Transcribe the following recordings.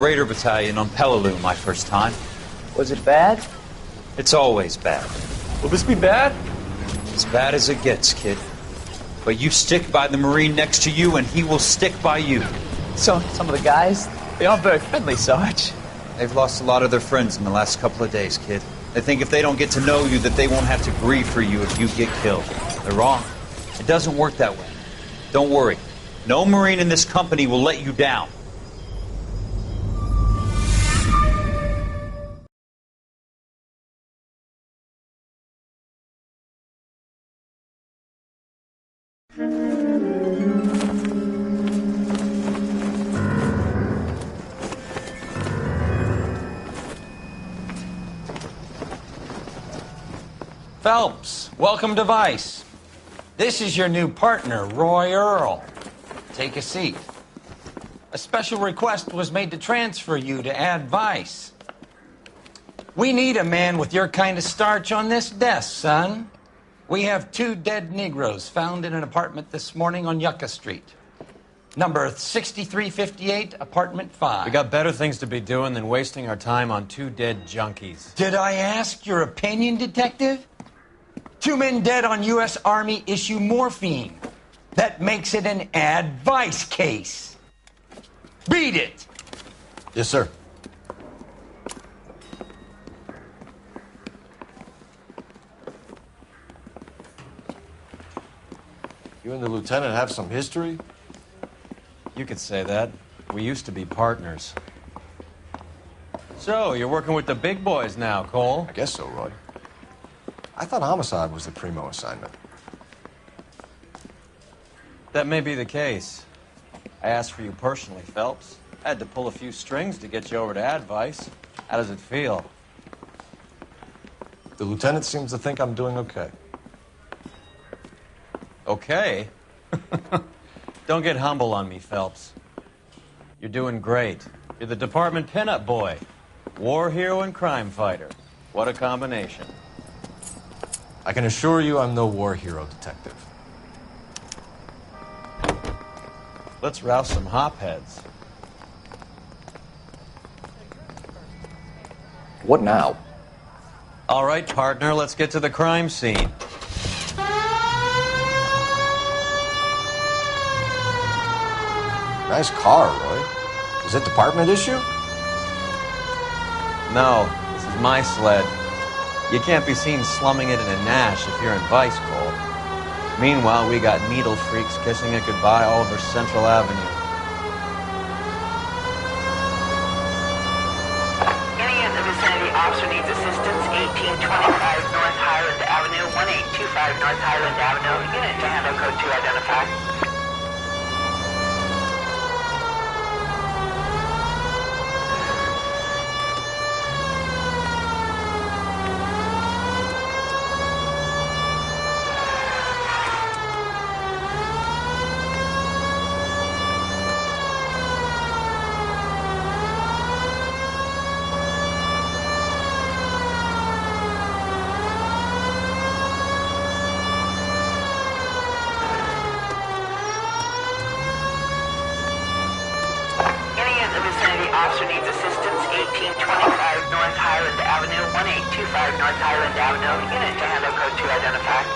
Raider Battalion on Peleliu my first time. Was it bad? It's always bad. Will this be bad? As bad as it gets, kid. But you stick by the Marine next to you, and he will stick by you. So, some of the guys, they aren't very friendly, Sarge. They've lost a lot of their friends in the last couple of days, kid. They think if they don't get to know you, that they won't have to grieve for you if you get killed. They're wrong. It doesn't work that way. Don't worry. No Marine in this company will let you down. Phelps, welcome to Vice. This is your new partner, Roy Earl. Take a seat. A special request was made to transfer you to Ad Vice. We need a man with your kind of starch on this desk, son. We have 2 dead Negroes found in an apartment this morning on Yucca Street. Number 6358, apartment 5. We got better things to be doing than wasting our time on 2 dead junkies. Did I ask your opinion, detective? 2 men dead on U.S. Army issue morphine. That makes it an Ad Vice case. Beat it! Yes, sir. You and the lieutenant have some history? You could say that. We used to be partners. So, you're working with the big boys now, Cole? I guess so, Roy. I thought homicide was the primo assignment. That may be the case. I asked for you personally, Phelps. I had to pull a few strings to get you over to Ad Vice. How does it feel? The lieutenant seems to think I'm doing okay. Okay? Don't get humble on me, Phelps. You're doing great. You're the department pinup boy. War hero and crime fighter. What a combination. I can assure you I'm no war hero, detective. Let's rouse some hopheads. What now? All right, partner, let's get to the crime scene. Nice car, Roy. Is it department issue? No, this is my sled. You can't be seen slumming it in a Nash if you're in Vice, Cole. Meanwhile, we got needle freaks kissing it goodbye all over Central Avenue. Any in the vicinity officer needs assistance, 1825 North Highland Avenue, 1825 North Highland Avenue. Unit to handle code 2 identified. Officer needs assistance, 1825 North Highland Avenue, 1825 North Highland Avenue. Unit to handle code 2 identified.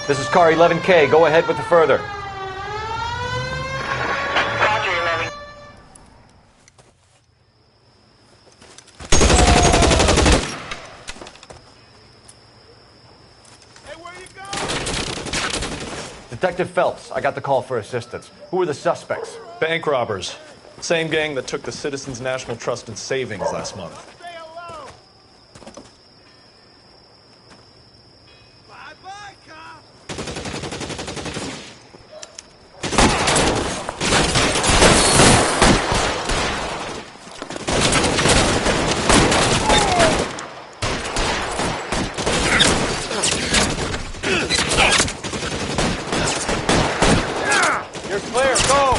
This is car 11K. Go ahead with the further. Roger, 11. Hey, where you go? Detective Phelps, I got the call for assistance. Who are the suspects? Bank robbers. Same gang that took the Citizens National Trust and Savings last month. Stay alone! Bye-bye, cop! You're clear, go!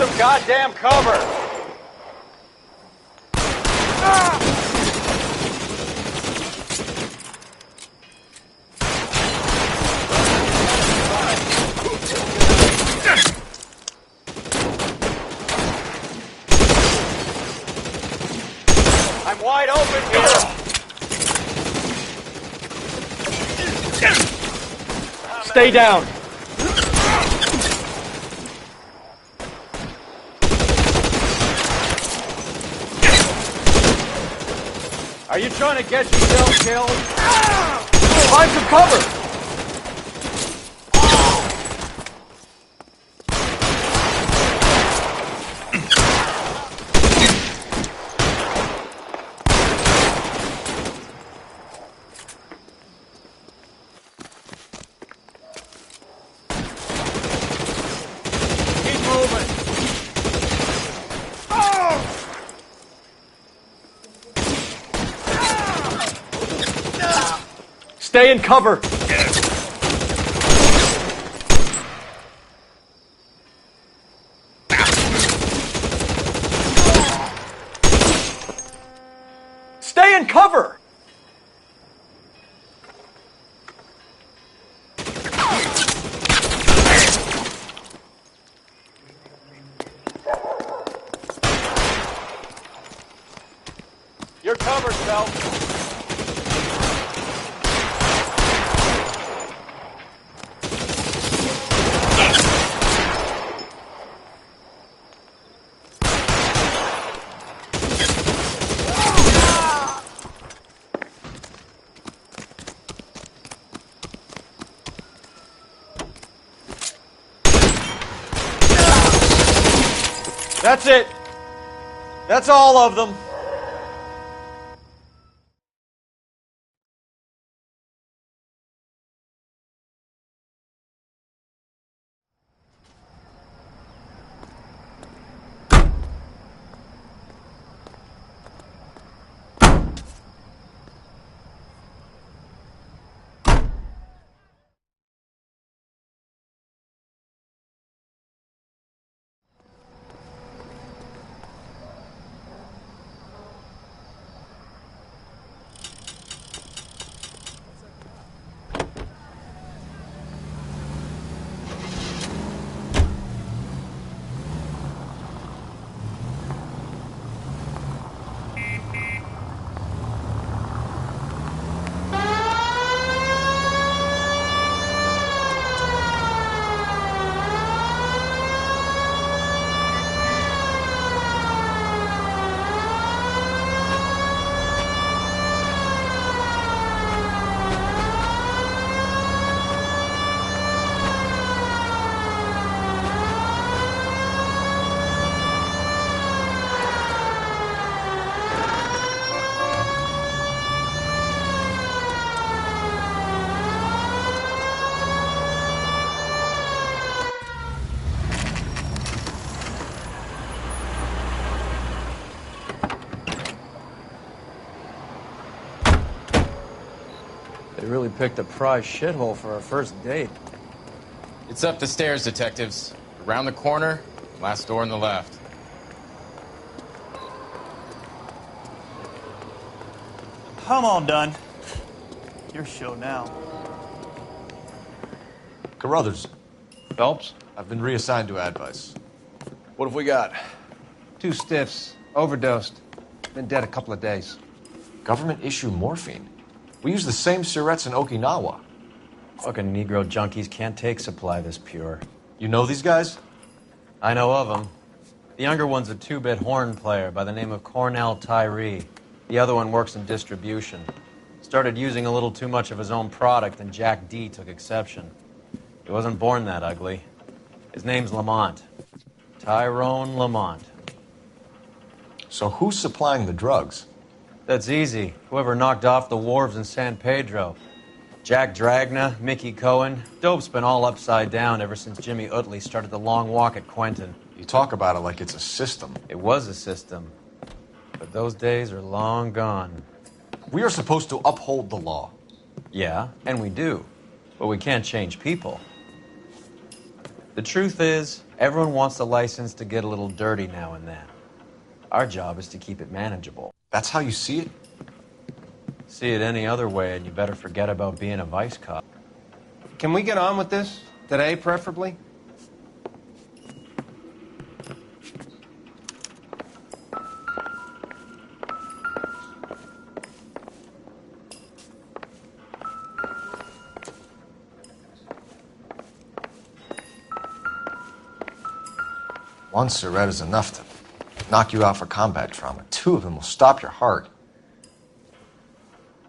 some goddamn cover! I'm wide open here! Stay down! Are you trying to get yourself killed? Find some cover! Keep moving! Stay in cover! Stay in cover! You're covered, Phelps. That's it. That's all of them. They really picked a prize shithole for our first date. It's up the stairs, detectives. Around the corner, last door on the left. I'm all done. Your show now. Carruthers, Phelps? I've been reassigned to Advice. What have we got? 2 stiffs. Overdosed. Been dead a couple of days. Government issue morphine. We use the same syrettes in Okinawa. Fucking Negro junkies can't take supply this pure. You know these guys? I know of them. The younger one's a 2-bit horn player by the name of Cornell Tyree. The other one works in distribution. Started using a little too much of his own product, and Jack D took exception. He wasn't born that ugly. His name's Lamont. Tyrone Lamont. So who's supplying the drugs? That's easy. Whoever knocked off the wharves in San Pedro. Jack Dragna, Mickey Cohen. Dope's been all upside down ever since Jimmy Utley started the long walk at Quentin. You talk about it like it's a system. It was a system. But those days are long gone. We are supposed to uphold the law. Yeah, and we do. But we can't change people. The truth is, everyone wants the license to get a little dirty now and then. Our job is to keep it manageable. That's how you see it? See it any other way, and you better forget about being a vice cop. Can we get on with this? Today, preferably? One cigarette is enough to knock you out for combat trauma. 2 of them will stop your heart.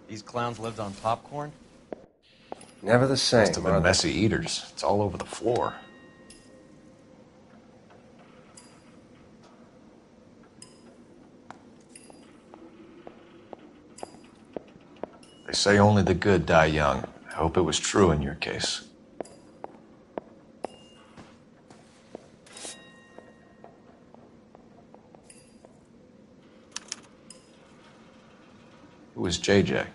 These clowns lived on popcorn? Never the same. Must have been messy eaters. It's all over the floor. They say only the good die young. I hope it was true in your case. Who is JJ?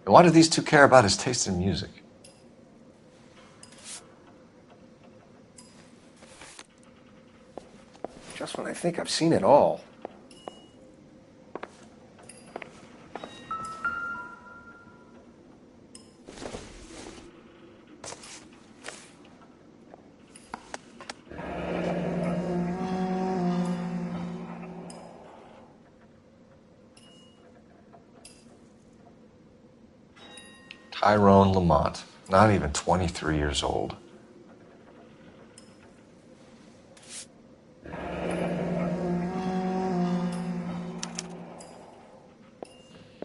And why do these two care about his taste in music? Just when I think I've seen it all. Tyrone Lamont, not even 23 years old. A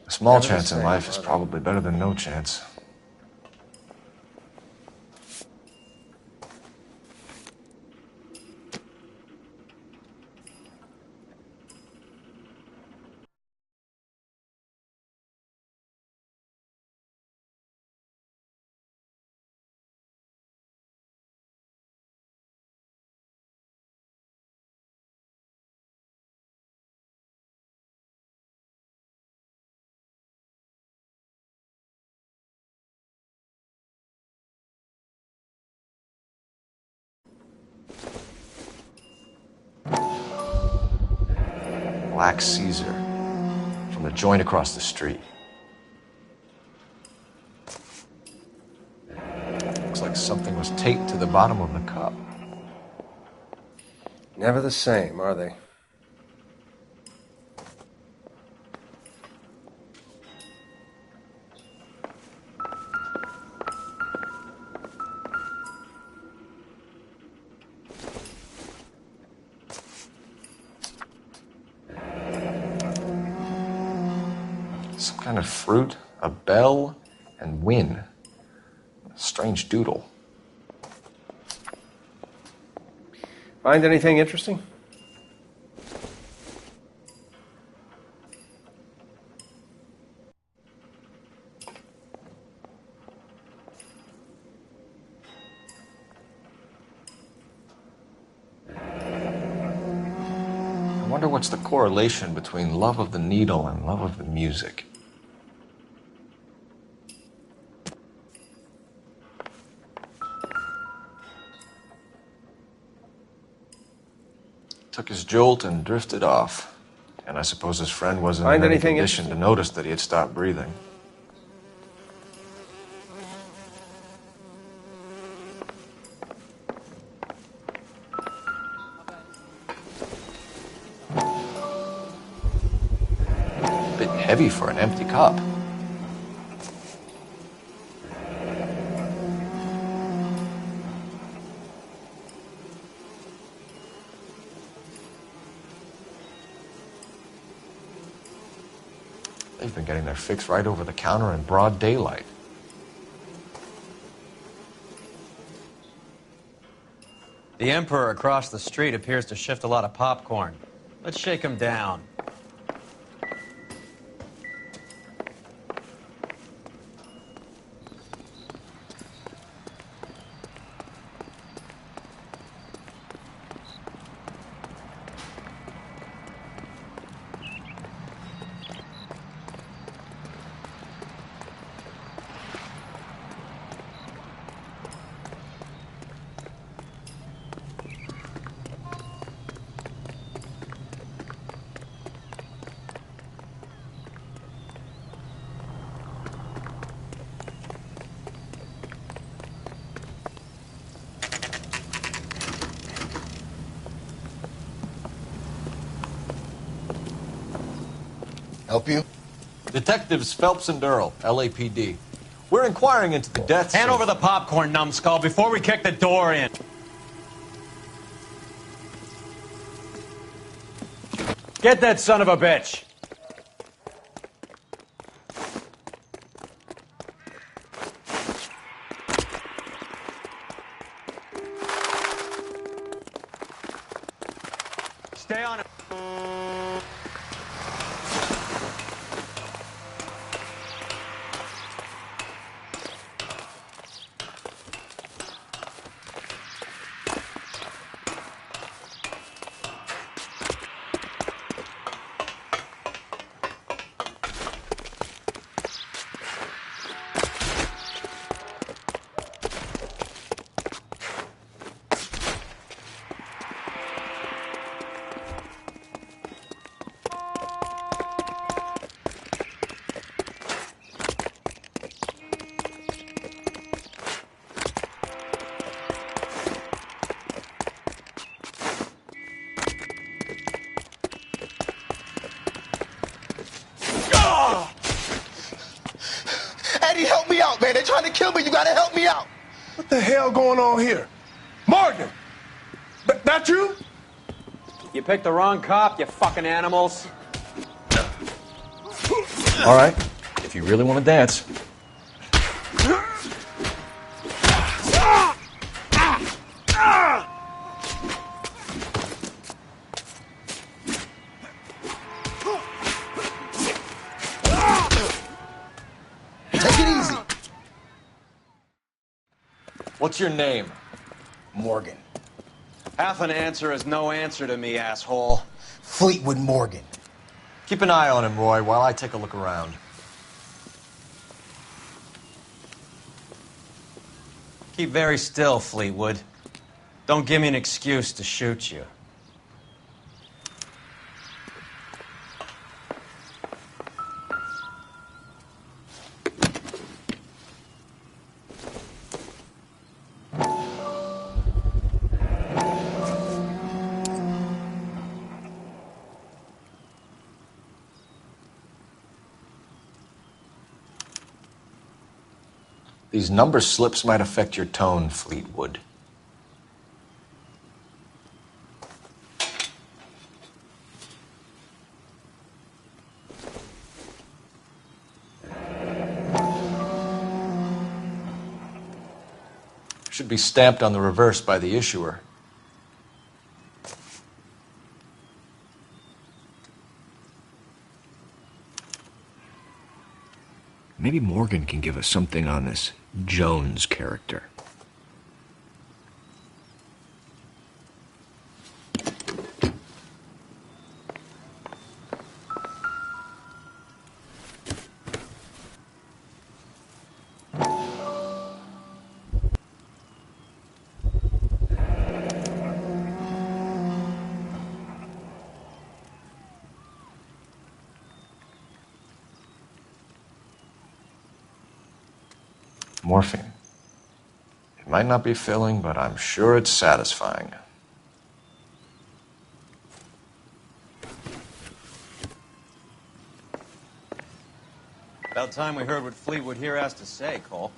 small chance in life is probably better than no chance. Black Caesar from the joint across the street. Looks like something was taped to the bottom of the cup. Never the same, are they? Some kind of fruit, a bell, and win. A strange doodle. Find anything interesting? I wonder what's the correlation between love of the needle and love of the music. Took his jolt and drifted off. And I suppose his friend wasn't in any condition to notice that he had stopped breathing. A bit heavy for an empty cup. They've been getting their fix right over the counter in broad daylight. The Emperor across the street appears to shift a lot of popcorn. Let's shake him down. Help you? Detectives Phelps and Earl, LAPD. We're inquiring into the deaths. Hand over the popcorn, numbskull, before we kick the door in. Get that son of a bitch. Stay on it. Eddie, help me out, man. They're trying to kill me. You gotta help me out. What the hell going on here? Morgan! That you? You picked the wrong cop, you fucking animals. All right, if you really want to dance. Take it easy. What's your name? Morgan. Half an answer is no answer to me, asshole. Fleetwood Morgan. Keep an eye on him, Roy, while I take a look around. Keep very still, Fleetwood. Don't give me an excuse to shoot you. These number slips might affect your tone, Fleetwood. Should be stamped on the reverse by the issuer. Maybe Morgan can give us something on this Jones character. Morphine. It might not be filling, but I'm sure it's satisfying. About time we heard what Fleetwood here has to say, Cole.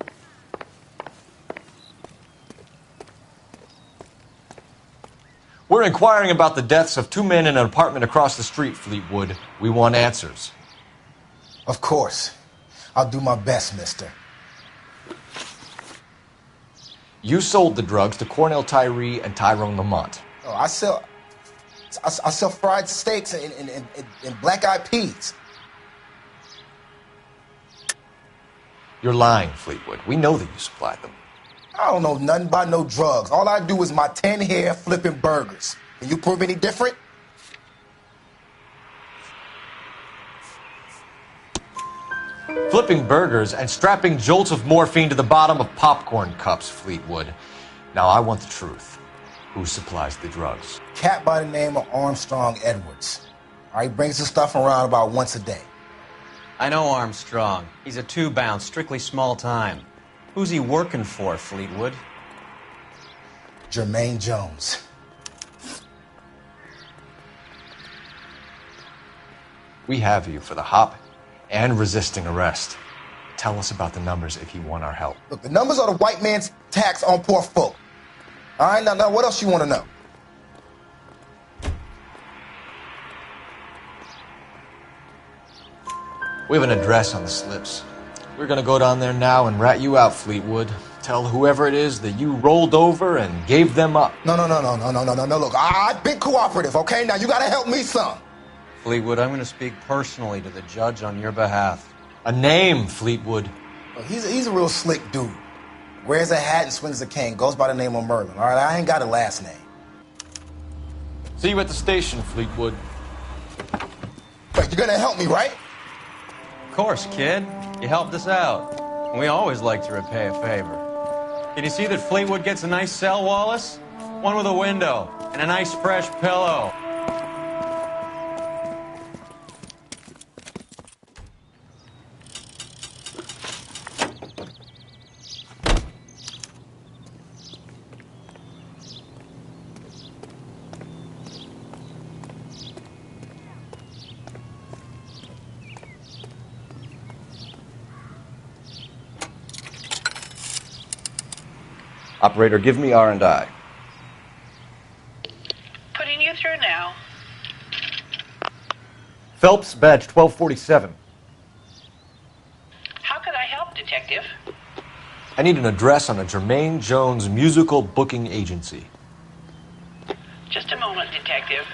We're inquiring about the deaths of two men in an apartment across the street, Fleetwood. We want answers. Of course. I'll do my best, mister. You sold the drugs to Cornell Tyree and Tyrone Lamont. Oh, I sell fried steaks and black-eyed peas. You're lying, Fleetwood. We know that you supplied them. I don't know nothing about no drugs. All I do is my 10 hair flipping burgers. Can you prove any different? Flipping burgers and strapping jolts of morphine to the bottom of popcorn cups, Fleetwood. Now I want the truth. Who supplies the drugs? Cat by the name of Armstrong Edwards. All right, brings the stuff around about once a day. I know Armstrong. He's a two-bound, strictly small time. Who's he working for, Fleetwood? Jermaine Jones. We We have you for the hop and resisting arrest. Tell us about the numbers if you want our help. Look, the numbers are the white man's tax on poor folk. All right, now what else you want to know? We have an address on the slips. We're gonna go down there now and rat you out, Fleetwood. Tell whoever it is that you rolled over and gave them up. No. Look, I've been cooperative, okay? Now you gotta help me some. Fleetwood, I'm going to speak personally to the judge on your behalf. A name, Fleetwood. Look, he's a real slick dude. Wears a hat and swings a cane. Goes by the name of Merlin, all right? I ain't got a last name. See you at the station, Fleetwood. Wait, you're gonna help me, right? Of course, kid. You helped us out. We always like to repay a favor. Did you see that Fleetwood gets a nice cell, Wallace? One with a window and a nice fresh pillow. Operator, give me R&I. Putting you through now. Phelps, badge 1247. How could I help, Detective? I need an address on a Jermaine Jones musical booking agency. Just a moment, Detective.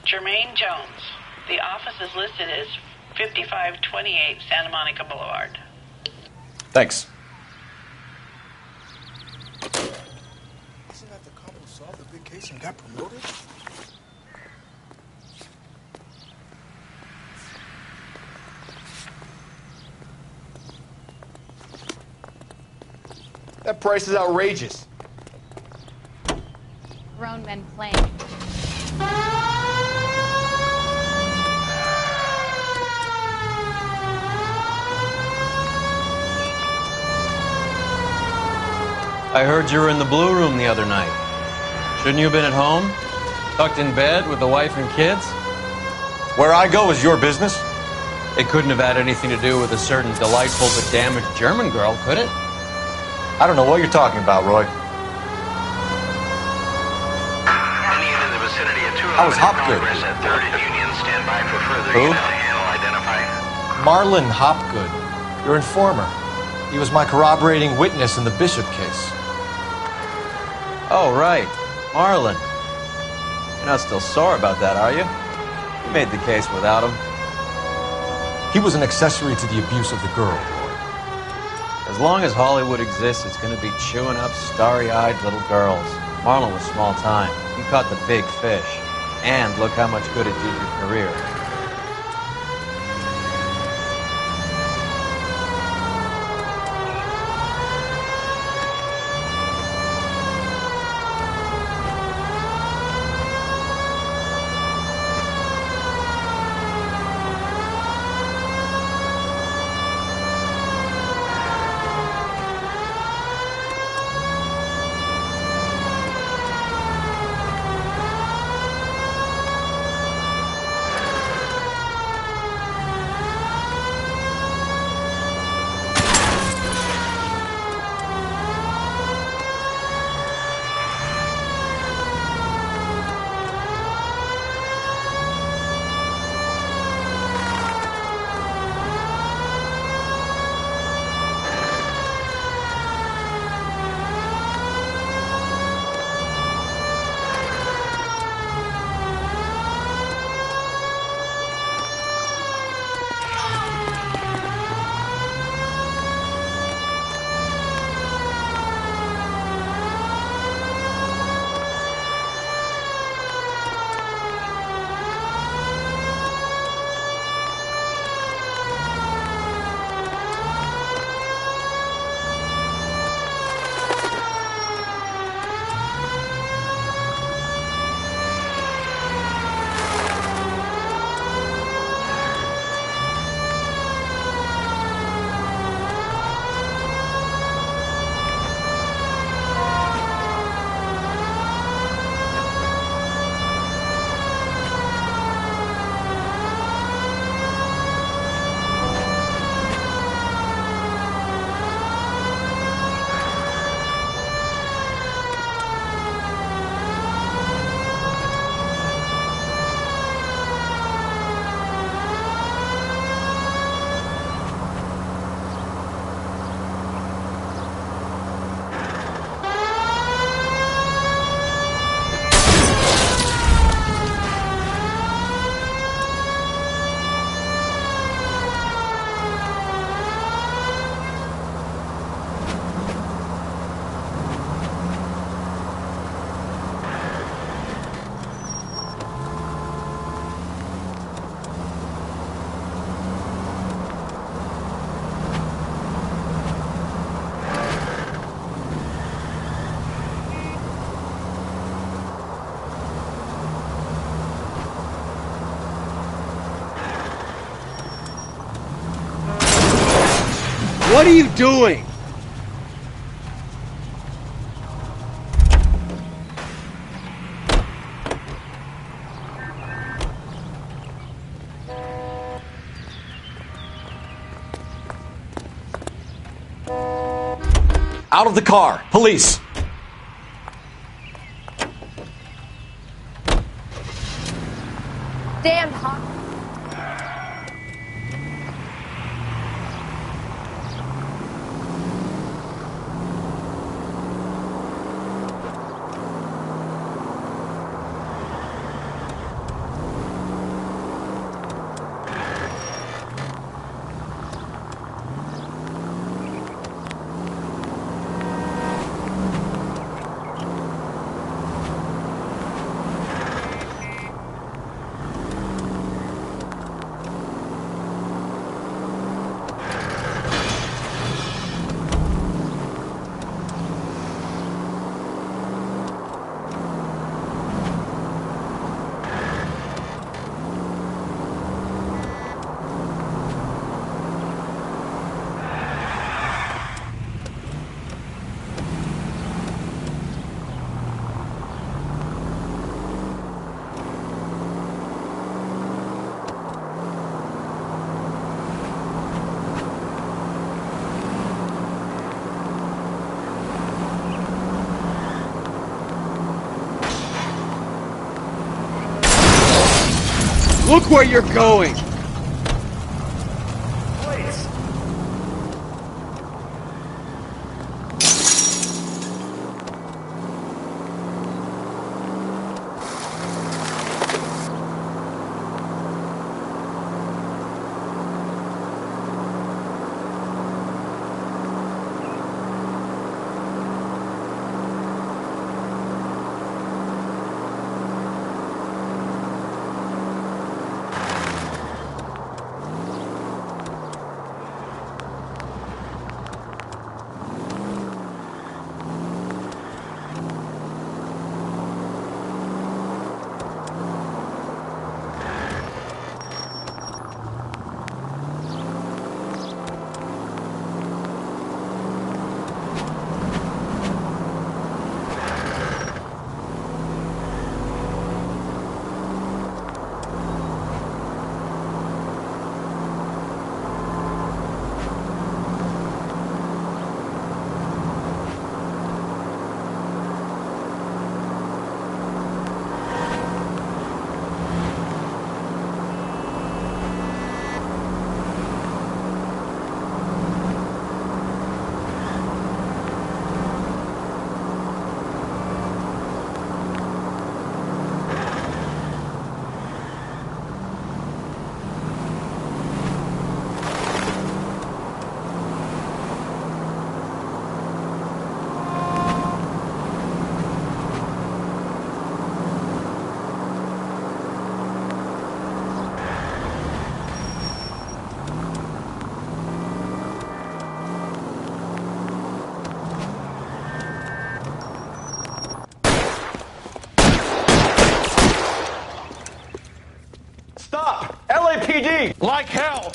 Jermaine Jones. The office is listed as 5528 Santa Monica Boulevard. Thanks. Isn't that the couple who solved the big case and got promoted? That price is outrageous. Grown men playing. I heard you were in the Blue Room the other night. Shouldn't you have been at home? Tucked in bed with the wife and kids? Where I go is your business? It couldn't have had anything to do with a certain delightful but damaged German girl, could it? I don't know what you're talking about, Roy. Any in the vicinity of 211 I was Hopgood. Congress at 3rd and Union. Stand by for further Who? handle identify. Marlon Hopgood, your informer. He was my corroborating witness in the Bishop case. Oh, right. Marlon. You're not still sore about that, are you? You made the case without him. He was an accessory to the abuse of the girl, Roy. As long as Hollywood exists, it's going to be chewing up starry-eyed little girls. Marlon was small time. You caught the big fish. And look how much good it did your career. What are you doing? Out of the car! Police! Damn hot. Look where you're going! Stop! LAPD! Like hell!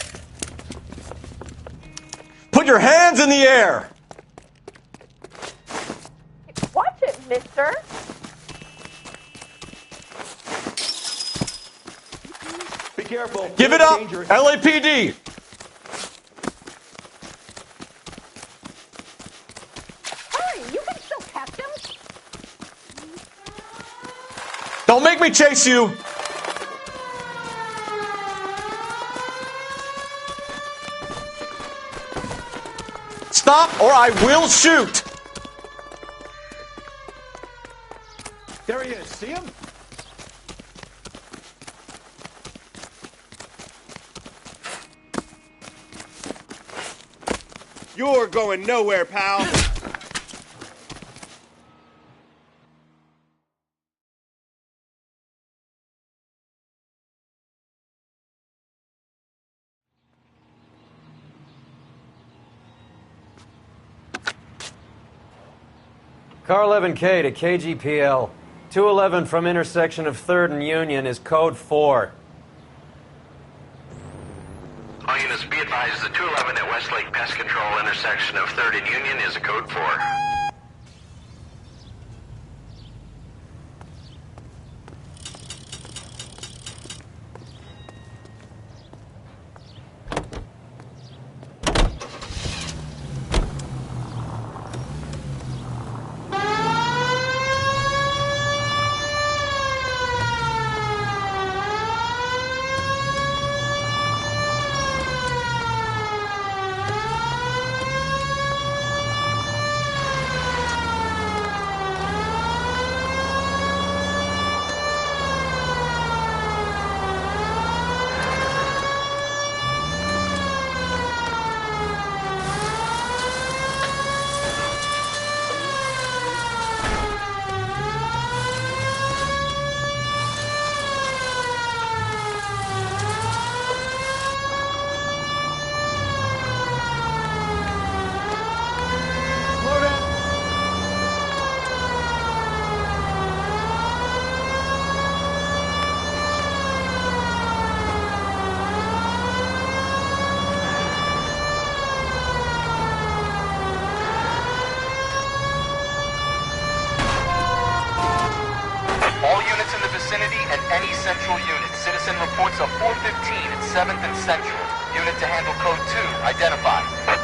Put your hands in the air! Watch it, mister. Be careful. Give it up! Dangerous. LAPD! Hurry, you can still catch him. Don't make me chase you! Stop or I will shoot! There he is. See him? You're going nowhere, pal. Car 11K to KGPL. 211 from intersection of 3rd and Union is code 4. All units, be advised, the 211 at West Westlake Pest Control intersection of 3rd and Union is a code 4. And any central unit. Citizen reports of 415 at 7th and Central. Unit to handle code 2. Identify.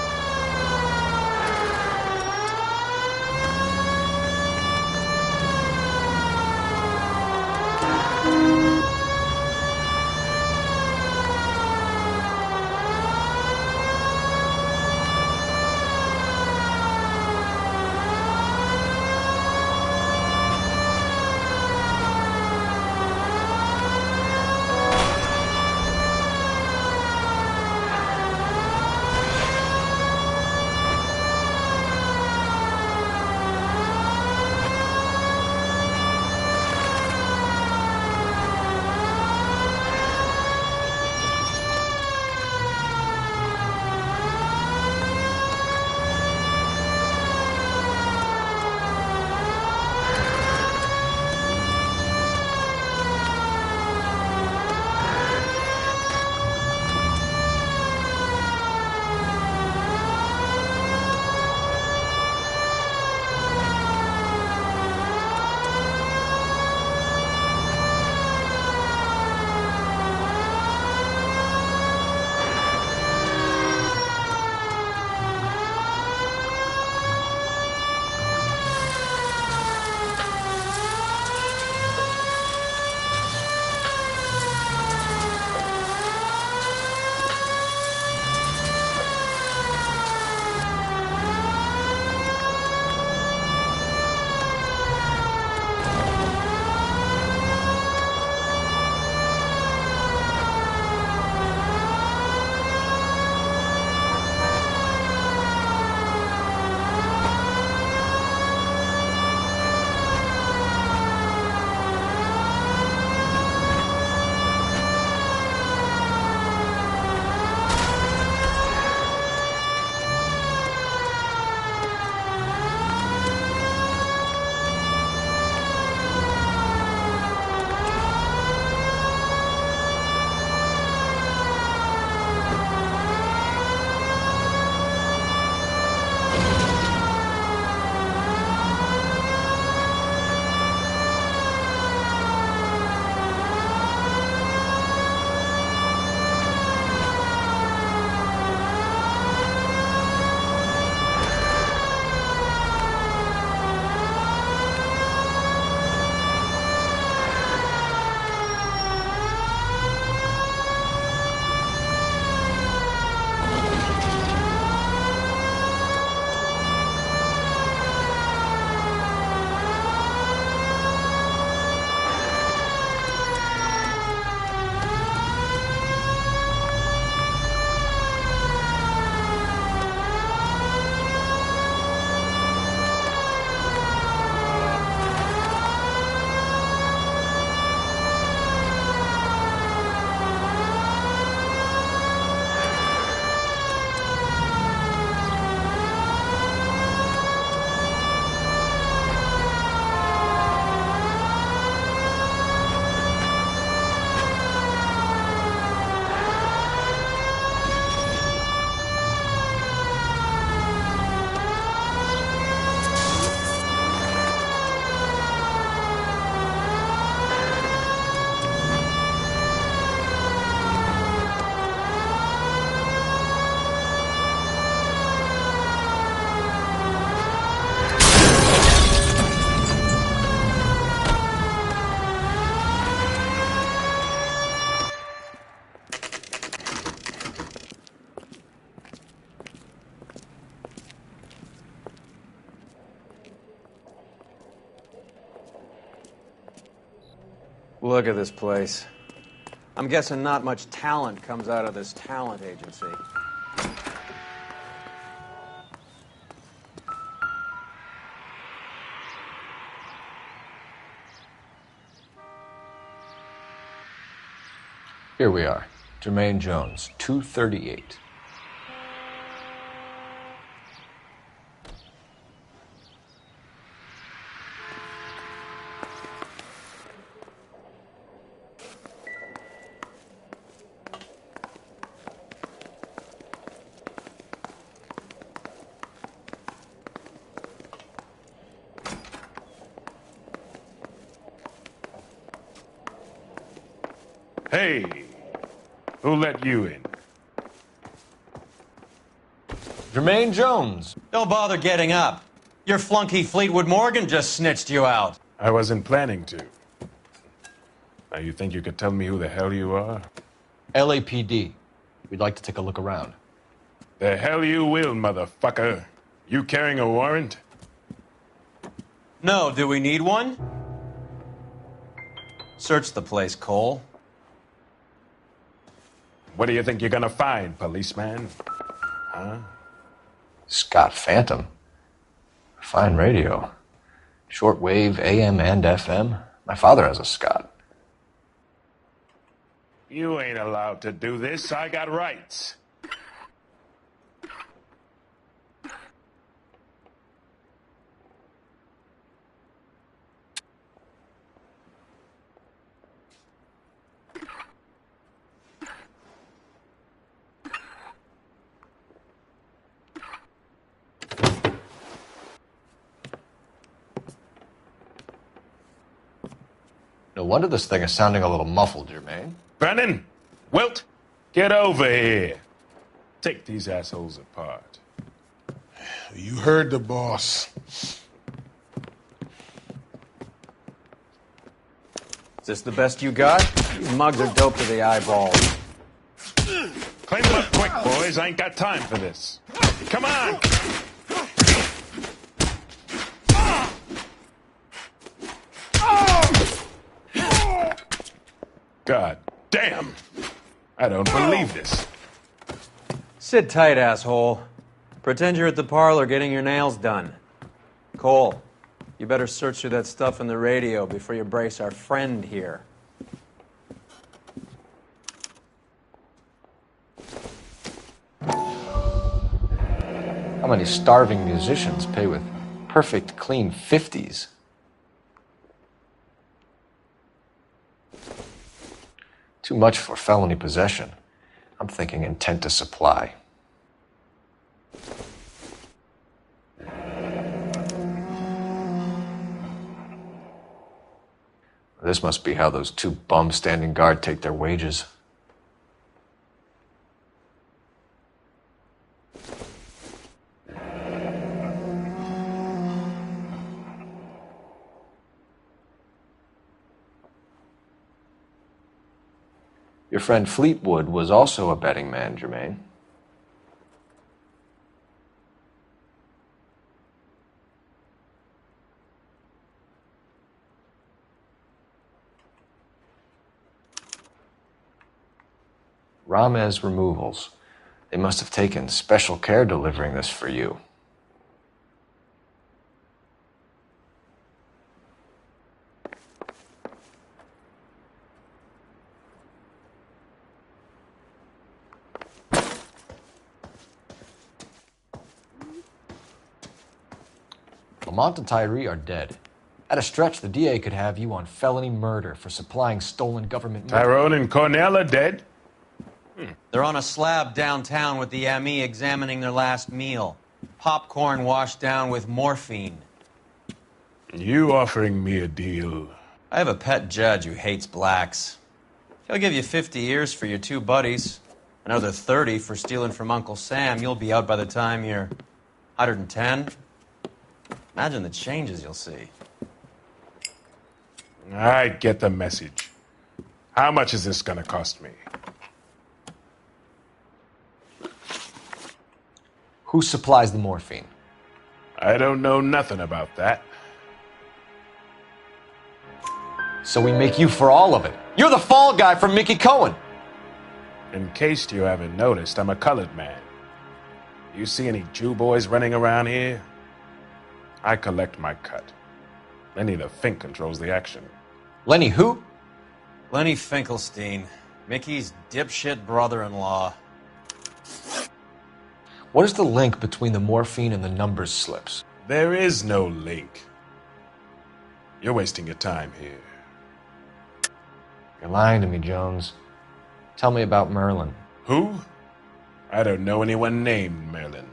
Look at this place. I'm guessing not much talent comes out of this talent agency. Here we are. Jermaine Jones, 238. Hey, who let you in? Jermaine Jones. Don't bother getting up. Your flunky Fleetwood Morgan just snitched you out. I wasn't planning to. Now, you think you could tell me who the hell you are? LAPD. We'd like to take a look around. The hell you will, motherfucker. You carrying a warrant? No, do we need one? Search the place, Cole. What do you think you're gonna find, policeman? Huh? Scott Phantom. Fine radio. Shortwave, AM and FM. My father has a Scott. You ain't allowed to do this. I got rights. No wonder this thing is sounding a little muffled, Jermaine. Brennan, Wilt, get over here. Take these assholes apart. You heard the boss. Is this the best you got? These mugs are dope to the eyeballs. Clean them up quick, boys. I ain't got time for this. Come on! God damn! I don't believe this. Sit tight, asshole. Pretend you're at the parlor getting your nails done. Cole, you better search through that stuff in the radio before you brace our friend here. How many starving musicians pay with perfect, clean 50s? Too much for felony possession. I'm thinking intent to supply. This must be how those two bums standing guard take their wages. Your friend Fleetwood was also a betting man, Jermaine. Ramez Removals. They must have taken special care delivering this for you. Lamont and Tyree are dead. At a stretch, the DA could have you on felony murder for supplying stolen government money. Tyrone and Cornell are dead? They're on a slab downtown with the ME examining their last meal. Popcorn washed down with morphine. You offering me a deal? I have a pet judge who hates blacks. He'll give you 50 years for your two buddies. Another 30 for stealing from Uncle Sam. You'll be out by the time you're 110. Imagine the changes you'll see. I get the message. How much is this gonna cost me? Who supplies the morphine? I don't know nothing about that. So we make you for all of it. You're the fall guy from Mickey Cohen. In case you haven't noticed, I'm a colored man. You see any Jew boys running around here? I collect my cut. Lenny the Fink controls the action. Lenny who? Lenny Finkelstein, Mickey's dipshit brother-in-law. What is the link between the morphine and the numbers slips? There is no link. You're wasting your time here. You're lying to me, Jones. Tell me about Merlin. Who? I don't know anyone named Merlin.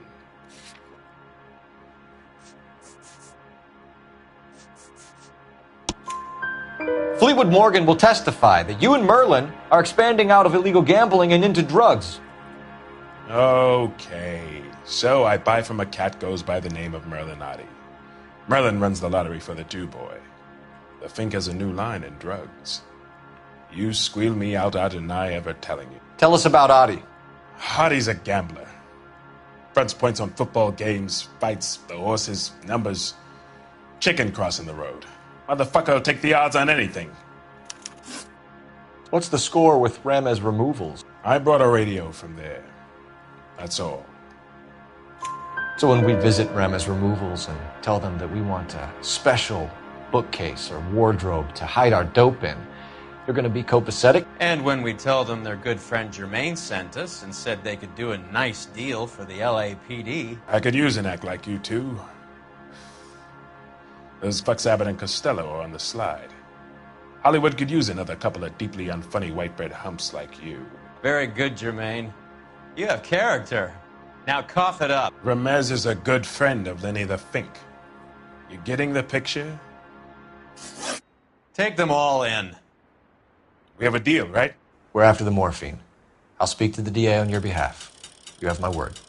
Fleetwood Morgan will testify that you and Merlin are expanding out of illegal gambling and into drugs. Okay, so I buy from a cat goes by the name of Merlinotti. Merlin runs the lottery for the Jew boy. The Fink has a new line in drugs. You squeal me out, I deny ever telling you. Tell us about Adi. Adi's a gambler. Fronts points on football games, fights, the horses, numbers. Chicken crossing the road. Motherfucker will take the odds on anything. What's the score with Ramez removals? I brought a radio from there. That's all. So when we visit Ramez removals and tell them that we want a special bookcase or wardrobe to hide our dope in, you're going to be copacetic? And when we tell them their good friend Jermaine sent us and said they could do a nice deal for the LAPD. I could use an act like you two. Those fucks Abbott and Costello are on the slide. Hollywood could use another couple of deeply unfunny white bread humps like you. Very good, Jermaine. You have character. Now cough it up. Ramez is a good friend of Lenny the Fink. You getting the picture? Take them all in. We have a deal, right? We're after the morphine. I'll speak to the DA on your behalf. You have my word.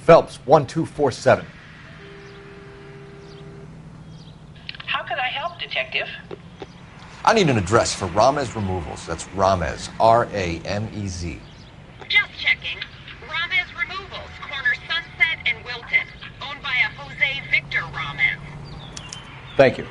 Phelps, 1247. How can I help, Detective? I need an address for Ramez Removals. That's Ramez, R-A-M-E-Z. Just checking. Ramez Removals, corner Sunset and Wilton. Owned by a Jose Victor Ramez. Thank you.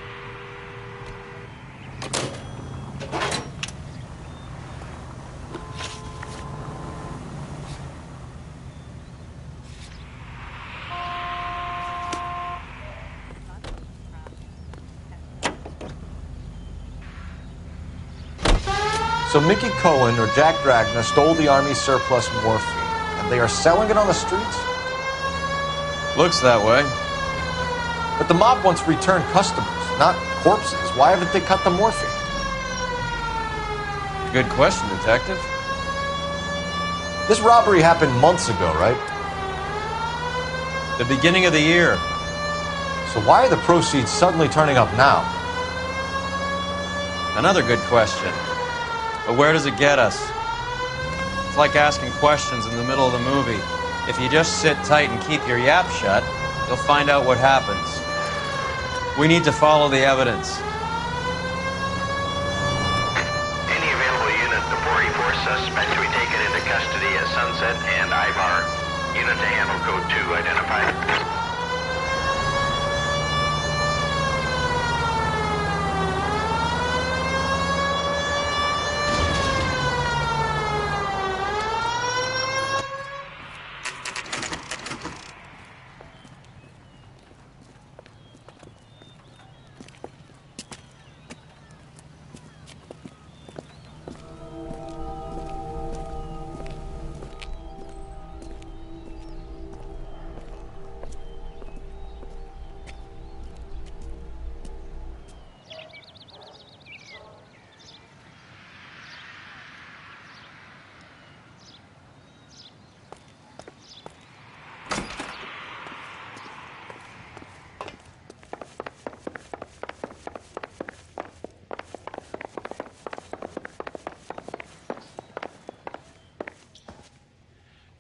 So Mickey Cohen or Jack Dragna stole the Army's surplus morphine, and they are selling it on the streets? Looks that way. But the mob wants returned customers, not corpses. Why haven't they cut the morphine? Good question, Detective. This robbery happened months ago, right? The beginning of the year. So why are the proceeds suddenly turning up now? Another good question. But where does it get us? It's like asking questions in the middle of the movie. If you just sit tight and keep your yap shut, you'll find out what happens. We need to follow the evidence. Any available unit, the 44 suspects to be taken into custody at Sunset and Ivar. Unit to handle code 2 identified.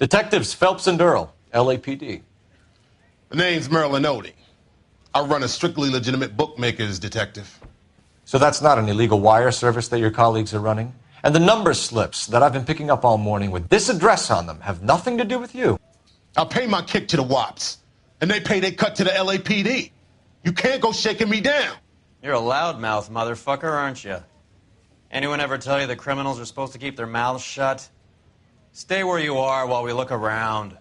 Detectives Phelps and Earl, LAPD. The name's Merlin Odie. I run a strictly legitimate bookmaker's detective. So that's not an illegal wire service that your colleagues are running? And the number slips that I've been picking up all morning with this address on them have nothing to do with you? I pay my kick to the WOPs, and they pay their cut to the LAPD. You can't go shaking me down. You're a loudmouth motherfucker, aren't you? Anyone ever tell you that criminals are supposed to keep their mouths shut? Stay where you are while we look around.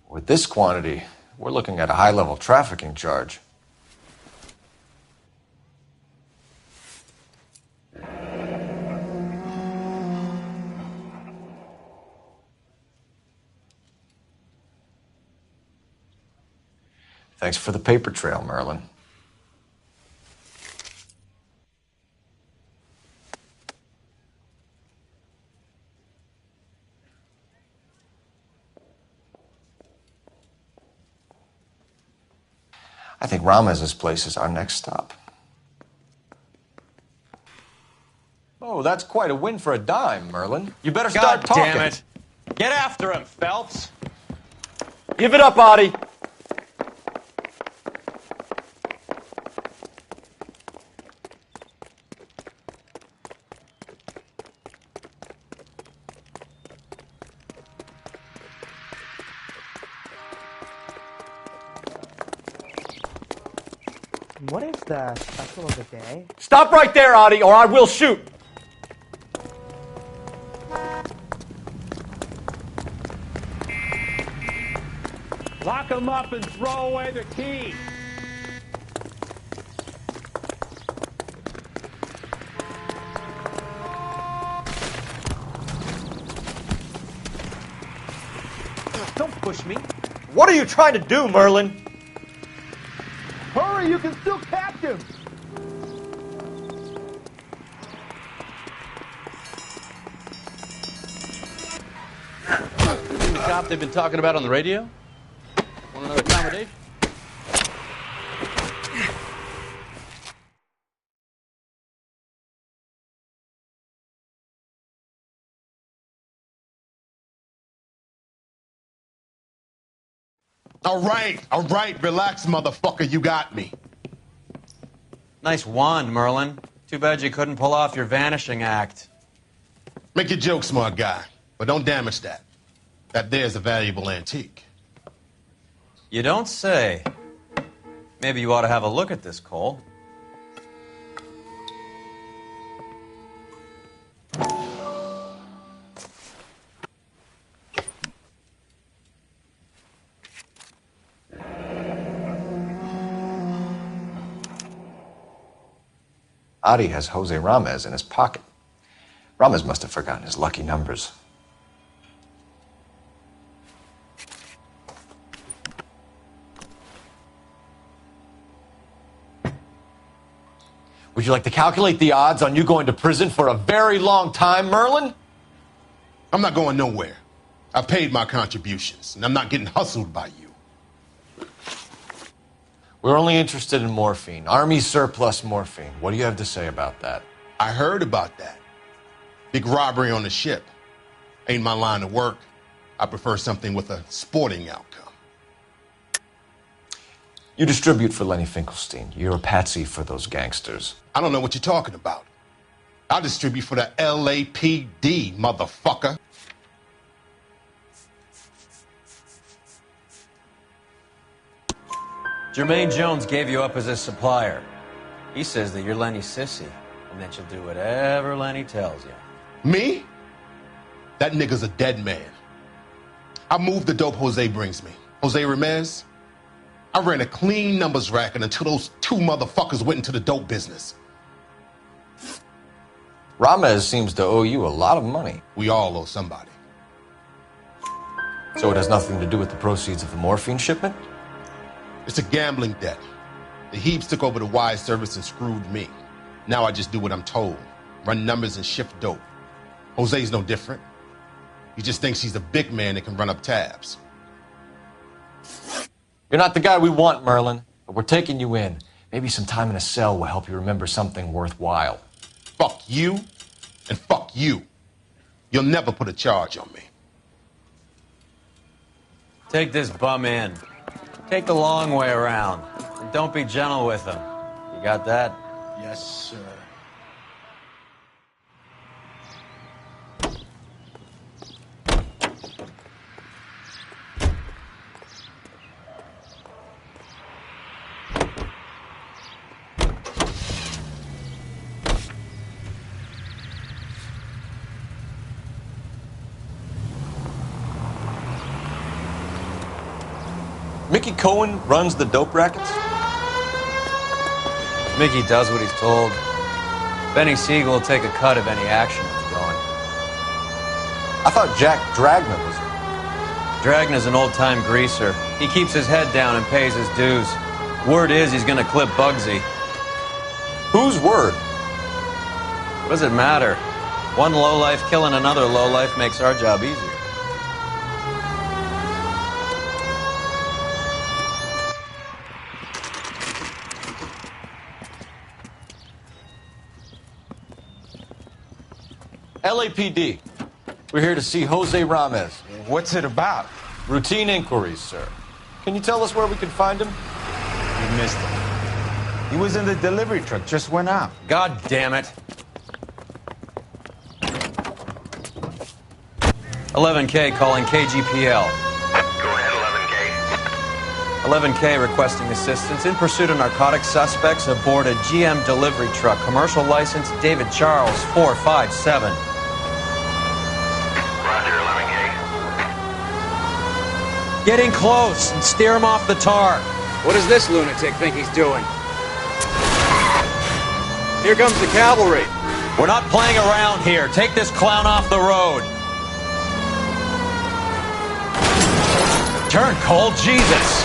With this quantity, we're looking at a high-level trafficking charge. Thanks for the paper trail, Merlin. I think Ramez's place is our next stop. Oh, that's quite a win for a dime, Merlin. You better start talking. God damn it. Get after him, Phelps. Give it up, Adi. What is the special of the day? Stop right there, Adi, or I will shoot. Lock him up and throw away the key. Don't push me. What are you trying to do, Merlin? Hurry, you can still catch him. The cop they've been talking about on the radio? Want another accommodation? All right, relax, motherfucker, you got me. Nice wand, Merlin. Too bad you couldn't pull off your vanishing act. Make your joke, smart guy, but don't damage that. That there's a valuable antique. You don't say. Maybe you ought to have a look at this, Cole. Adi has Jose Ramez in his pocket. Ramez must have forgotten his lucky numbers. Would you like to calculate the odds on you going to prison for a very long time, Merlin? I'm not going nowhere. I paid my contributions, and I'm not getting hustled by you. We're only interested in morphine. Army surplus morphine. What do you have to say about that? I heard about that. Big robbery on the ship. Ain't my line of work. I prefer something with a sporting outcome. You distribute for Lenny Finkelstein. You're a patsy for those gangsters. I don't know what you're talking about. I'll distribute for the LAPD, motherfucker. Jermaine Jones gave you up as a supplier. He says that you're Lenny's sissy, and that you'll do whatever Lenny tells you. Me? That nigga's a dead man. I moved the dope Jose brings me. Jose Ramez? I ran a clean numbers racket until those two motherfuckers went into the dope business. Ramez seems to owe you a lot of money. We all owe somebody. So it has nothing to do with the proceeds of the morphine shipment? It's a gambling debt. The Heaps took over the wire service and screwed me. Now I just do what I'm told. Run numbers and shift dope. Jose's no different. He just thinks he's a big man that can run up tabs. You're not the guy we want, Merlin, but we're taking you in. Maybe some time in a cell will help you remember something worthwhile. Fuck you, and fuck you. You'll never put a charge on me. Take this bum in. Take the long way around. And don't be gentle with him. You got that? Yes, sir. Mickey Cohen runs the dope rackets? Mickey does what he's told. Benny Siegel will take a cut of any action that's going. I thought Jack Dragna was there. Dragna's an old-time greaser. He keeps his head down and pays his dues. Word is he's gonna clip Bugsy. Whose word? What does it matter? One lowlife killing another lowlife makes our job easier. LAPD. We're here to see Jose Ramez. What's it about? Routine inquiries, sir. Can you tell us where we can find him? You missed him. He was in the delivery truck, just went out. God damn it. 11K calling KGPL. Go ahead, 11K. 11K requesting assistance in pursuit of narcotic suspects aboard a GM delivery truck. Commercial license David Charles 457. Roger, 11K. Get in close and steer him off the tar. What does this lunatic think he's doing? Here comes the cavalry. We're not playing around here. Take this clown off the road. Turn, Cole. Jesus.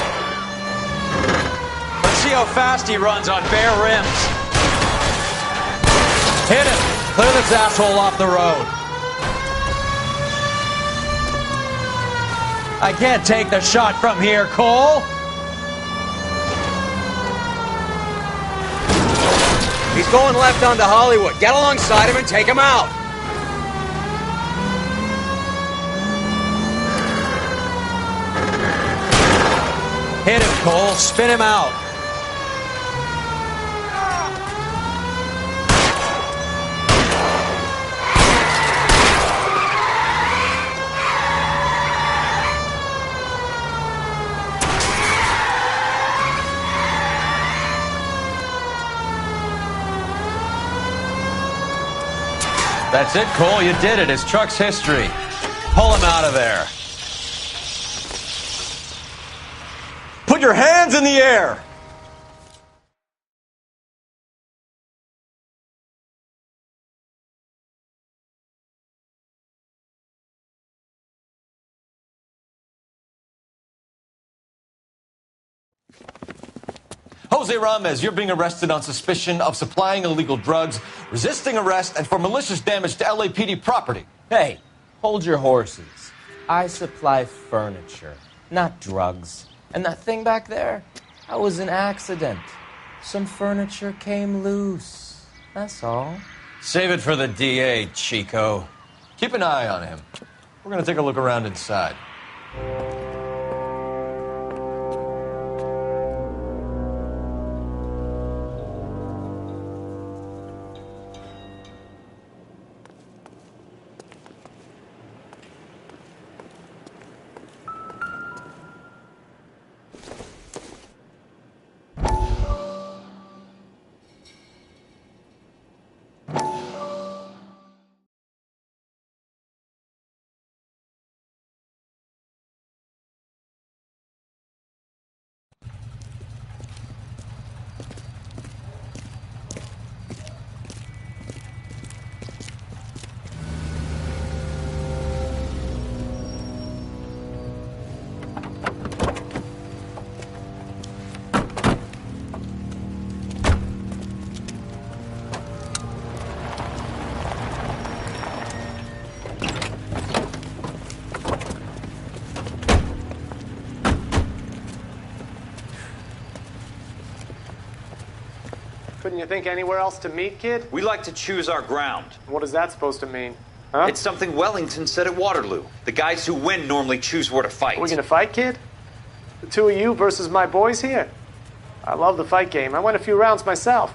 Let's see how fast he runs on bare rims. Hit him. Clear this asshole off the road. I can't take the shot from here, Cole. He's going left onto Hollywood. Get alongside him and take him out. Hit him, Cole. Spin him out. That's it, Cole. You did it. It's Truck's history. Pull him out of there. Put your hands in the air! Jose Ramez, you're being arrested on suspicion of supplying illegal drugs, resisting arrest, and for malicious damage to LAPD property. Hey, hold your horses. I supply furniture, not drugs. And that thing back there, that was an accident. Some furniture came loose. That's all. Save it for the DA, Chico. Keep an eye on him. We're going to take a look around inside. Couldn't you think anywhere else to meet, kid? We like to choose our ground. What is that supposed to mean? Huh? It's something Wellington said at Waterloo. The guys who win normally choose where to fight. Are we gonna fight, kid? The two of you versus my boys here? I love the fight game. I went a few rounds myself.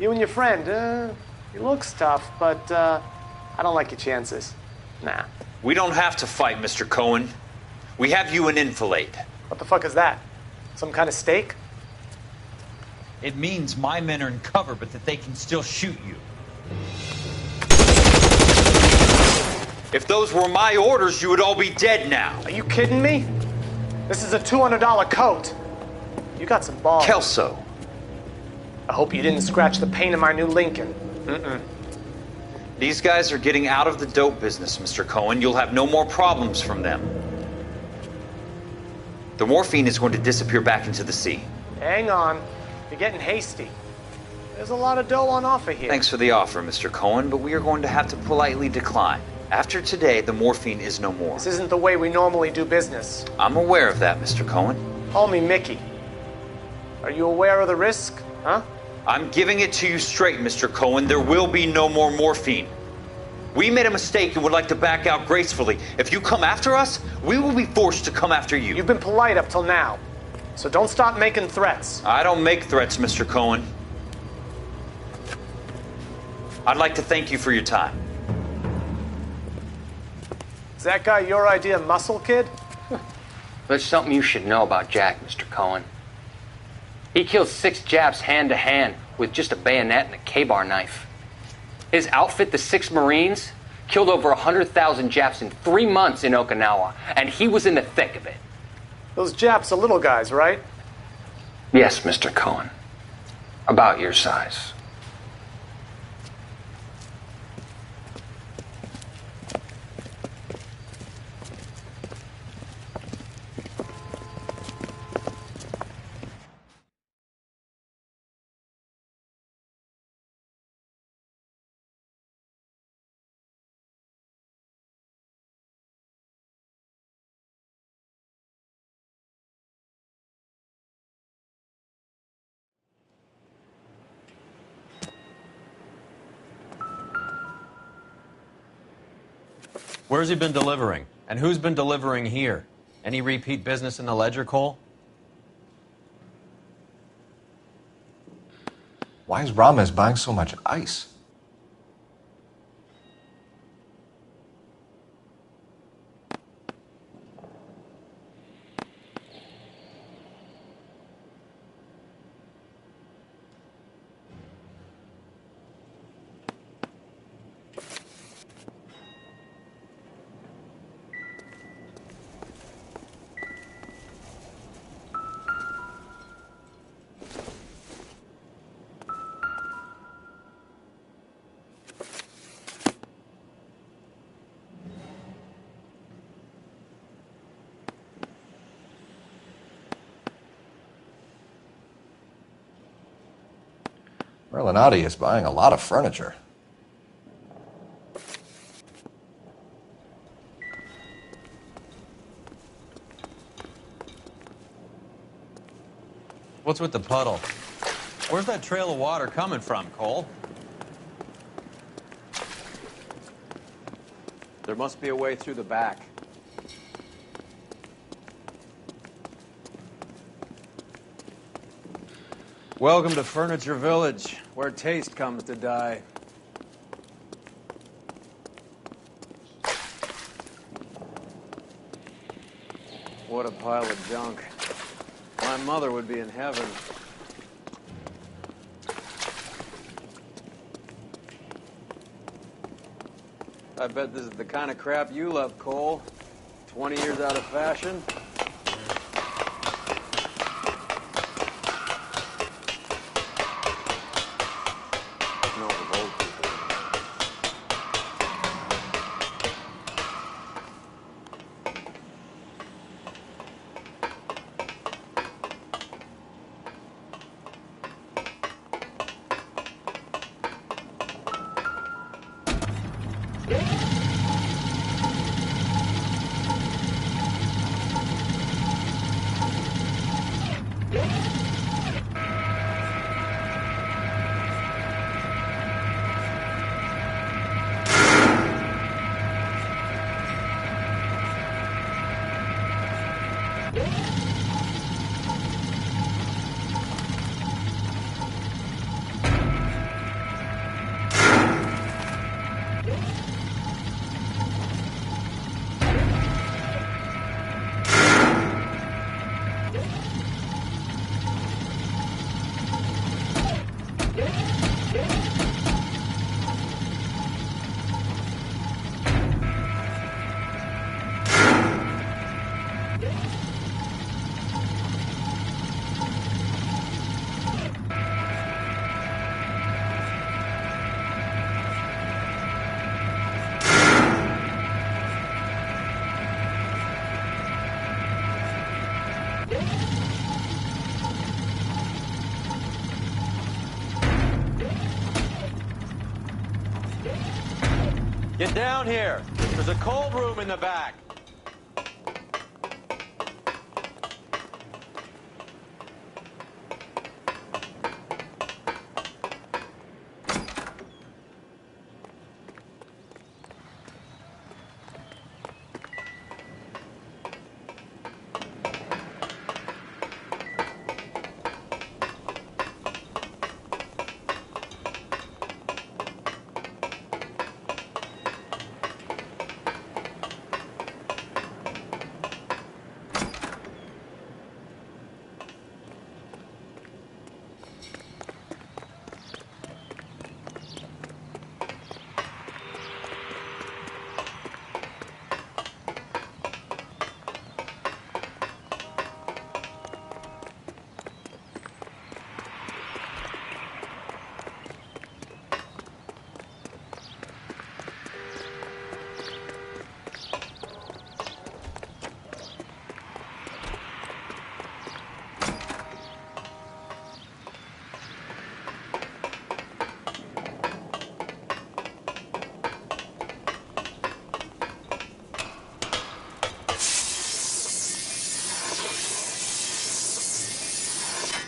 You and your friend, he looks tough, but I don't like your chances. Nah. We don't have to fight, Mr. Cohen. We have you an enfilade. What the fuck is that? Some kind of stake? It means my men are in cover, but that they can still shoot you. If those were my orders, you would all be dead now. Are you kidding me? This is a $200 coat. You got some balls. Kelso. I hope you didn't scratch the paint of my new Lincoln. Mm-mm. These guys are getting out of the dope business, Mr. Cohen. You'll have no more problems from them. The morphine is going to disappear back into the sea. Hang on. You're getting hasty. There's a lot of dough on offer here. Thanks for the offer, Mr. Cohen, but we are going to have to politely decline. After today, the morphine is no more. This isn't the way we normally do business. I'm aware of that, Mr. Cohen. Call me Mickey. Are you aware of the risk, huh? I'm giving it to you straight, Mr. Cohen. There will be no more morphine. We made a mistake and would like to back out gracefully. If you come after us, we will be forced to come after you. You've been polite up till now, so don't start making threats. I don't make threats, Mr. Cohen. I'd like to thank you for your time. Is that guy your idea of muscle, kid? There's something you should know about Jack, Mr. Cohen. He killed 6 Japs hand-to-hand with just a bayonet and a K-bar knife. His outfit, the 6 Marines, killed over 100,000 Japs in 3 months in Okinawa, and he was in the thick of it. Those Japs are little guys, right? Yes, Mr. Cohen. About your size. Where's he been delivering? And who's been delivering here? Any repeat business in the ledger, Cole? Why is Ramos buying so much ice? Merlinati is buying a lot of furniture. What's with the puddle? Where's that trail of water coming from, Cole? There must be a way through the back. Welcome to Furniture Village, where taste comes to die. What a pile of junk. My mother would be in heaven. I bet this is the kind of crap you love, Cole. 20 years out of fashion. Get down here. There's a cold room in the back.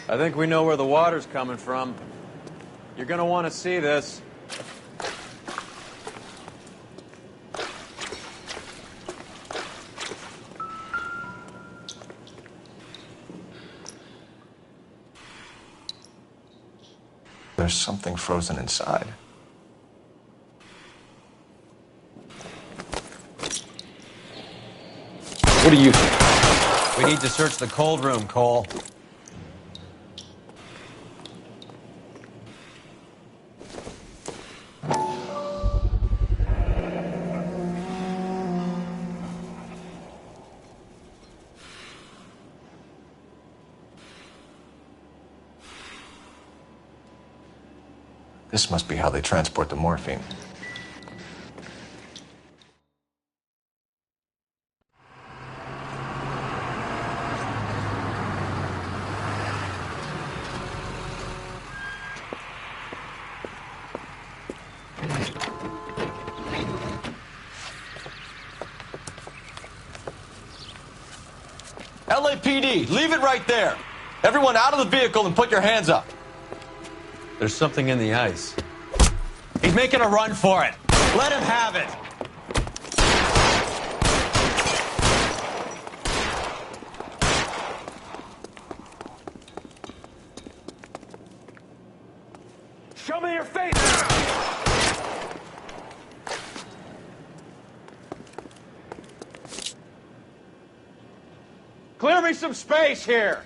I think we know where the water's coming from. You're gonna want to see this. There's something frozen inside. What do you think? We need to search the cold room, Cole. This must be how they transport the morphine. LAPD, leave it right there. Everyone out of the vehicle and put your hands up. There's something in the ice. He's making a run for it. Let him have it. Show me your face! Clear me some space here.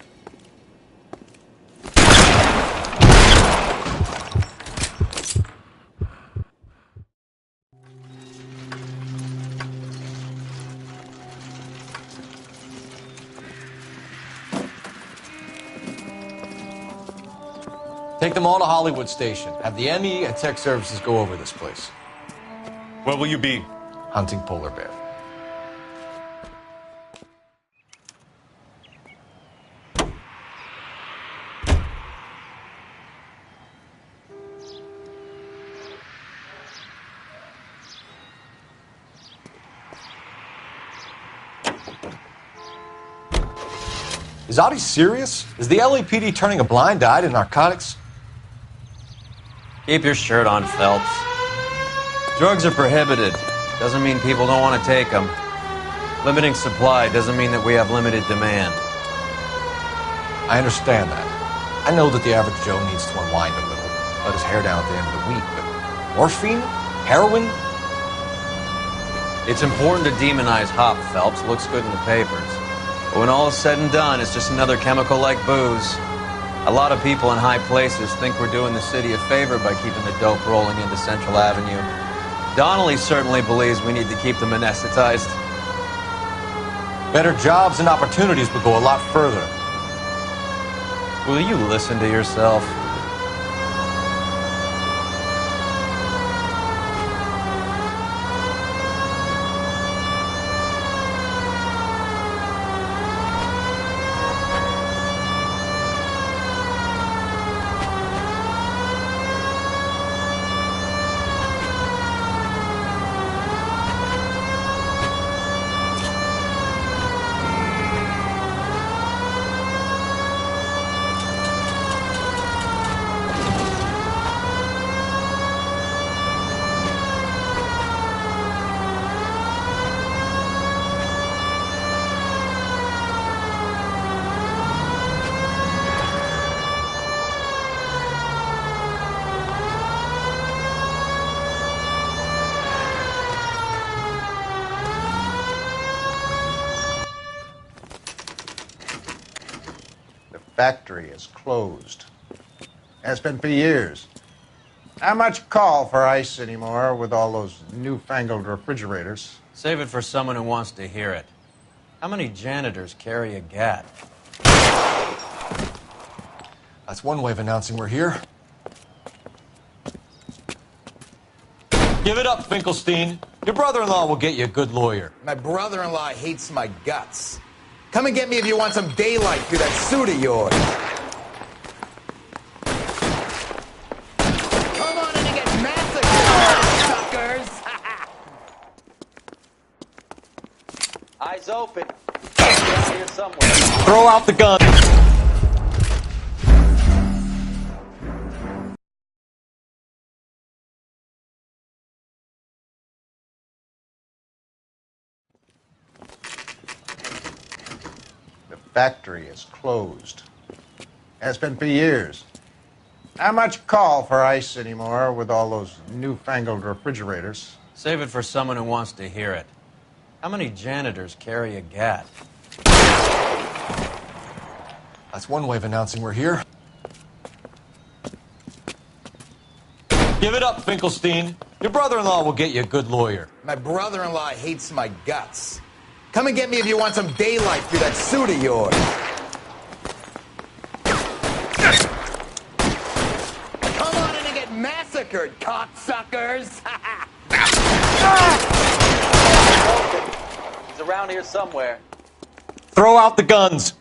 Take them all to Hollywood Station. Have the ME and Tech Services go over this place. Where will you be? Hunting polar bear. Is Audie serious? Is the LAPD turning a blind eye to narcotics? Keep your shirt on, Phelps. Drugs are prohibited. Doesn't mean people don't want to take them. Limiting supply doesn't mean that we have limited demand. I understand that. I know that the average Joe needs to unwind a little, let his hair down at the end of the week, but morphine? Heroin? It's important to demonize hop, Phelps. Looks good in the papers. But when all is said and done, it's just another chemical like booze. A lot of people in high places think we're doing the city a favor by keeping the dope rolling into Central Avenue. Donnelly certainly believes we need to keep them anesthetized. Better jobs and opportunities would go a lot further. Will you listen to yourself? factory is closed. Has been for years. Not much call for ice anymore with all those newfangled refrigerators. Save it for someone who wants to hear it. How many janitors carry a gat? That's one way of announcing we're here. Give it up, Finkelstein. Your brother-in-law will get you a good lawyer. My brother-in-law hates my guts. Come and get me if you want some daylight through that suit of yours. Come on in and get massacred, suckers! Eyes open. Around here somewhere. Throw out the gun. Factory is closed. Has been for years. Not much call for ice anymore with all those newfangled refrigerators. Save it for someone who wants to hear it. How many janitors carry a gat? That's one way of announcing we're here. Give it up, Finkelstein. Your brother-in-law will get you a good lawyer. My brother-in-law hates my guts. Come and get me if you want some daylight through that suit of yours. Come on in and get massacred, cocksuckers! He's around here somewhere. Throw out the guns.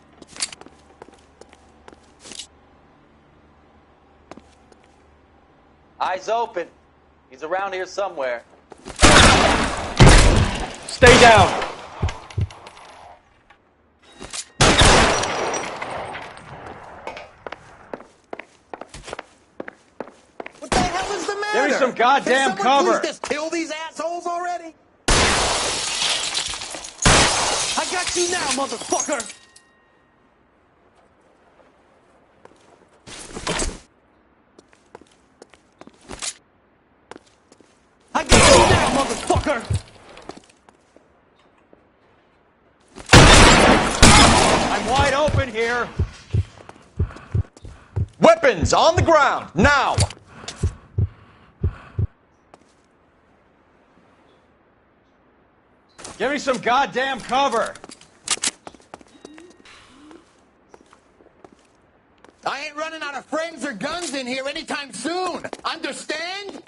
Eyes open. He's around here somewhere. Stay down. What the hell is the matter? Give me some goddamn Can someone cover. please just kill these assholes already? I got you now, motherfucker! I got you now, motherfucker! I'm wide open here. Weapons on the ground, now! Give me some goddamn cover. I ain't running out of friends or guns in here anytime soon. Understand?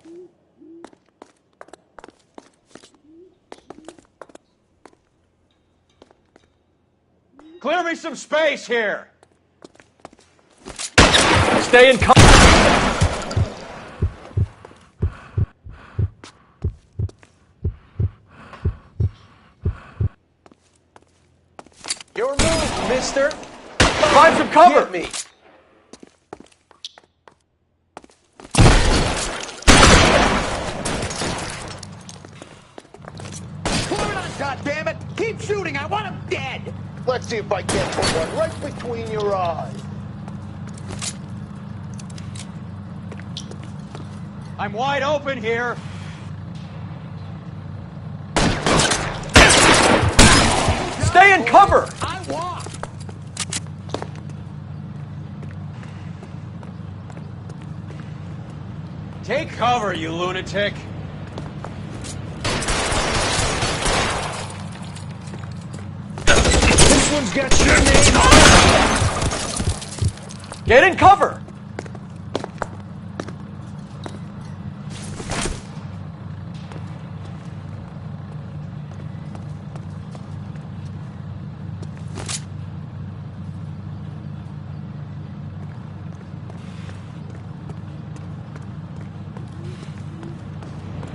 Clear me some space here. Stay in cover. Your move, mister. Find some cover. Get me. Clear it on, goddammit! Keep shooting. I want him dead. Let's see if I can't put one right between your eyes. I'm wide open here. Stay in cover. I walk. Take cover, you lunatic. This one's got your name on it. Get in cover.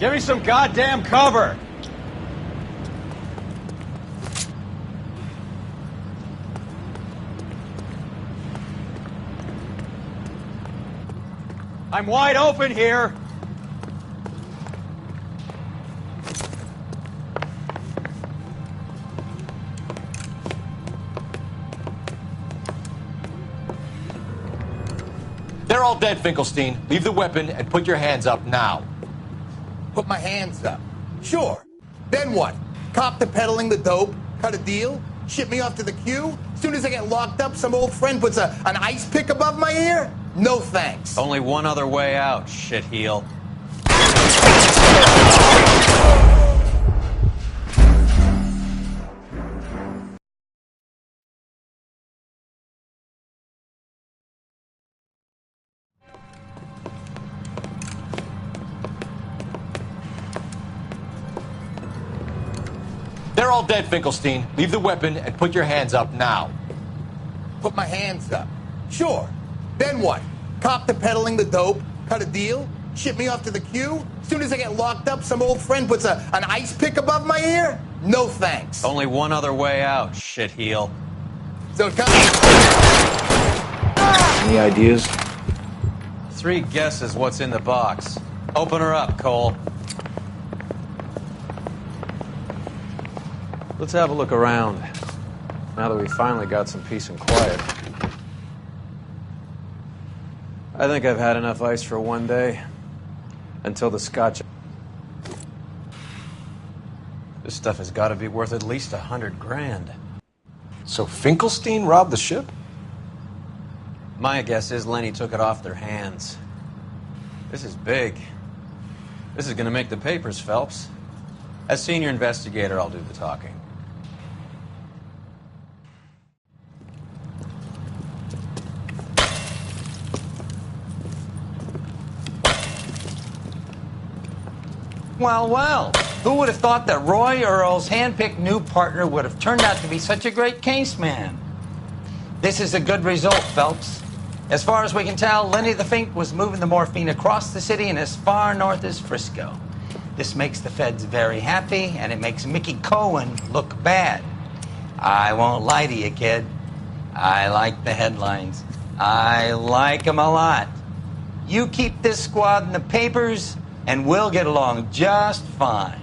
Give me some goddamn cover. I'm wide open here. They're all dead, Finkelstein. Leave the weapon and put your hands up now. Put my hands up. Sure. Then what? Cop to peddling the dope? Cut a deal? Ship me off to the queue? Soon as I get locked up, some old friend puts an ice pick above my ear? No thanks. Only one other way out, shitheel. They're all dead, Finkelstein. Leave the weapon and put your hands up now. Put my hands up. Sure. Then what? Cop to peddling the dope? Cut a deal? Ship me off to the queue? Soon as I get locked up, some old friend puts an ice pick above my ear? No thanks. Only one other way out, shitheel. So come. Any ideas? 3 guesses what's in the box. Open her up, Cole. Let's have a look around, now that we finally got some peace and quiet. I think I've had enough ice for one day, until the scotch. This stuff has got to be worth at least $100 grand. So Finkelstein robbed the ship? My guess is Lenny took it off their hands. This is big. This is going to make the papers, Phelps. As senior investigator, I'll do the talking. Well, well, who would have thought that Roy Earl's hand-picked new partner would have turned out to be such a great case man? This is a good result, Phelps. As far as we can tell, Lenny the Fink was moving the morphine across the city and as far north as Frisco. This makes the feds very happy, and it makes Mickey Cohen look bad. I won't lie to you, kid. I like the headlines. I like them a lot. You keep this squad in the papers, and we'll get along just fine.